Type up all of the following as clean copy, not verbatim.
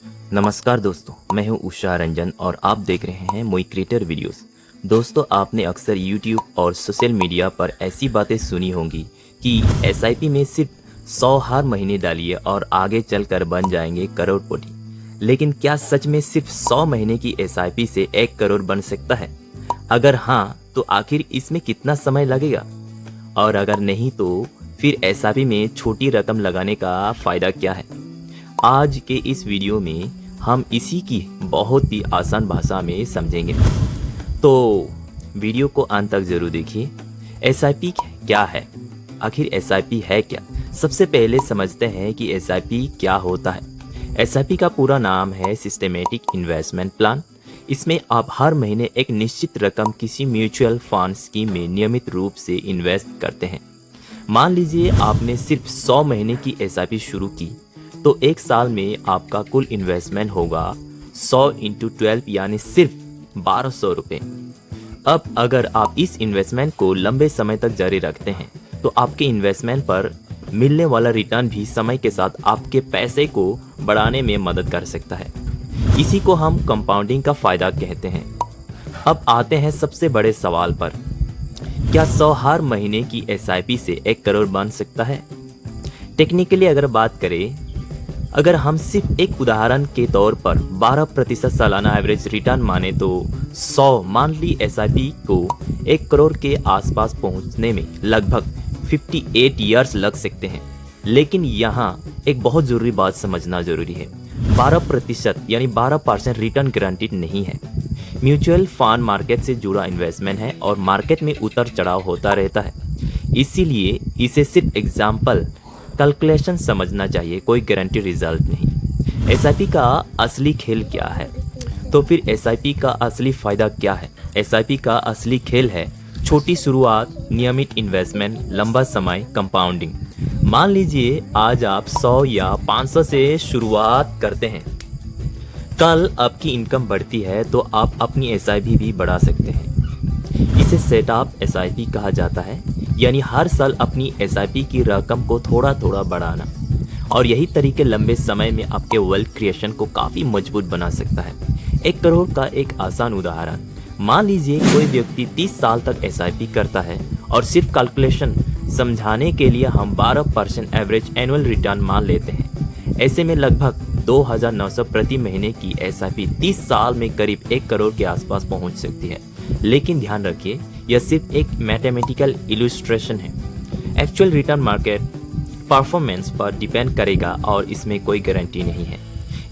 नमस्कार दोस्तों, मैं हूं उषा रंजन और आप देख रहे हैं मोई क्रिएटर वीडियोस। दोस्तों, आपने अक्सर YouTube और सोशल मीडिया पर ऐसी बातें सुनी होंगी कि SIP में सिर्फ 100 हर महीने डालिए और आगे चलकर बन जाएंगे करोड़पति। लेकिन क्या सच में सिर्फ 100 महीने की SIP से 1 करोड़ बन सकता है? अगर हाँ, तो आखिर इसमें कितना समय लगेगा? और अगर नहीं तो फिर SIP में छोटी रकम लगाने का फ़ायदा क्या है? आज के इस वीडियो में हम इसी की बहुत ही आसान भाषा में समझेंगे, तो वीडियो को अंत तक ज़रूर देखिए। SIP क्या है? आखिर SIP है क्या? सबसे पहले समझते हैं कि SIP क्या होता है। SIP का पूरा नाम है सिस्टेमेटिक इन्वेस्टमेंट प्लान। इसमें आप हर महीने एक निश्चित रकम किसी म्यूचुअल फंड स्कीम में नियमित रूप से इन्वेस्ट करते हैं। मान लीजिए आपने सिर्फ 100 महीने की SIP शुरू की, तो एक साल में आपका कुल इन्वेस्टमेंट होगा 100 × 12 यानी सिर्फ 1200 रुपये। अब अगर आप इस इन्वेस्टमेंट को लंबे समय तक जारी रखते हैं तो आपके इन्वेस्टमेंट पर मिलने वाला रिटर्न भी समय के साथ आपके पैसे को बढ़ाने में मदद कर सकता है। इसी को हम कंपाउंडिंग का फ़ायदा कहते हैं। अब आते हैं सबसे बड़े सवाल पर, क्या 100 हर महीने की SIP से 1 करोड़ बन सकता है? टेक्निकली अगर बात करें, अगर हम सिर्फ एक उदाहरण के तौर पर 12% सालाना एवरेज रिटर्न माने तो 100 मंथली SIP को 1 करोड़ के आसपास पहुंचने में लगभग 58 ईयर्स लग सकते हैं। लेकिन यहाँ एक बहुत ज़रूरी बात समझना जरूरी है, 12% यानी 12% रिटर्न गारंटीड नहीं है। म्यूचुअल फंड मार्केट से जुड़ा इन्वेस्टमेंट है और मार्केट में उतर चढ़ाव होता रहता है, इसीलिए इसे सिर्फ एग्जाम्पल कैलकुलेशन समझना चाहिए, कोई गारंटी रिजल्ट नहीं। SIP का असली खेल क्या है? तो फिर SIP का असली फ़ायदा क्या है? SIP का असली खेल है छोटी शुरुआत, नियमित इन्वेस्टमेंट, लंबा समय, कंपाउंडिंग। मान लीजिए आज आप 100 या 500 से शुरुआत करते हैं, कल आपकी इनकम बढ़ती है तो आप अपनी SIP भी बढ़ा सकते हैं। इसे सेटअप SIP कहा जाता है, यानी हर साल अपनी SIP की रकम को थोड़ा थोड़ा बढ़ाना। और यही तरीके लंबे समय में आपके वेल्थ क्रिएशन को काफ़ी मजबूत बना सकता है। 1 करोड़ का एक आसान उदाहरण, मान लीजिए कोई व्यक्ति 30 साल तक SIP करता है और सिर्फ कैलकुलेशन समझाने के लिए हम 12% एवरेज एनुअल रिटर्न मान लेते हैं। ऐसे में लगभग 2900 प्रति महीने की SIP 30 साल में करीब 1 करोड़ के आसपास पहुंच सकती है। लेकिन ध्यान रखिए, यह सिर्फ एक मैथमेटिकल इलस्ट्रेशन है। एक्चुअल रिटर्न मार्केट परफॉर्मेंस पर डिपेंड करेगा और इसमें कोई गारंटी नहीं है।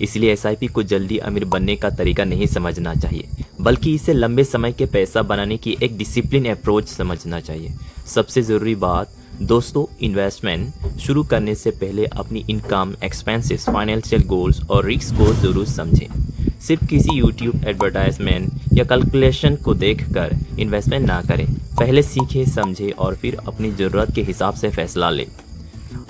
इसलिए SIP को जल्दी अमीर बनने का तरीका नहीं समझना चाहिए, बल्कि इसे लंबे समय के पैसा बनाने की एक डिसिप्लिन अप्रोच समझना चाहिए। सबसे ज़रूरी बात दोस्तों, इन्वेस्टमेंट शुरू करने से पहले अपनी इनकम, एक्सपेंसेस, फाइनेंशियल गोल्स और रिस्क को ज़रूर समझें। सिर्फ किसी YouTube एडवर्टाइजमेंट या कैलकुलेशन को देखकर इन्वेस्टमेंट ना करें। पहले सीखें, समझें और फिर अपनी ज़रूरत के हिसाब से फैसला लें।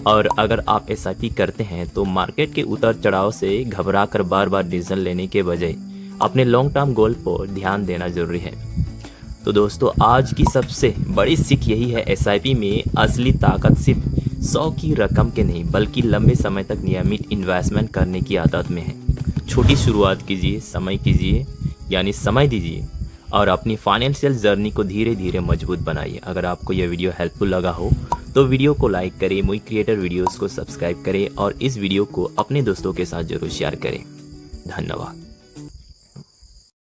और अगर आप SIP करते हैं तो मार्केट के उतार चढ़ाव से घबरा कर बार बार डिसीजन लेने के बजाय अपने लॉन्ग टर्म गोल पर ध्यान देना जरूरी है। तो दोस्तों, आज की सबसे बड़ी सीख यही है, SIP में असली ताकत सिर्फ 100 की रकम के नहीं बल्कि लंबे समय तक नियमित इन्वेस्टमेंट करने की आदत में है। छोटी शुरुआत कीजिए, समय दीजिए और अपनी फाइनेंशियल जर्नी को धीरे धीरे मजबूत बनाइए। अगर आपको यह वीडियो हेल्पफुल लगा हो तो वीडियो को लाइक करें, मोई क्रिएटर वीडियोस को सब्सक्राइब करें और इस वीडियो को अपने दोस्तों के साथ जरूर शेयर करें। धन्यवाद।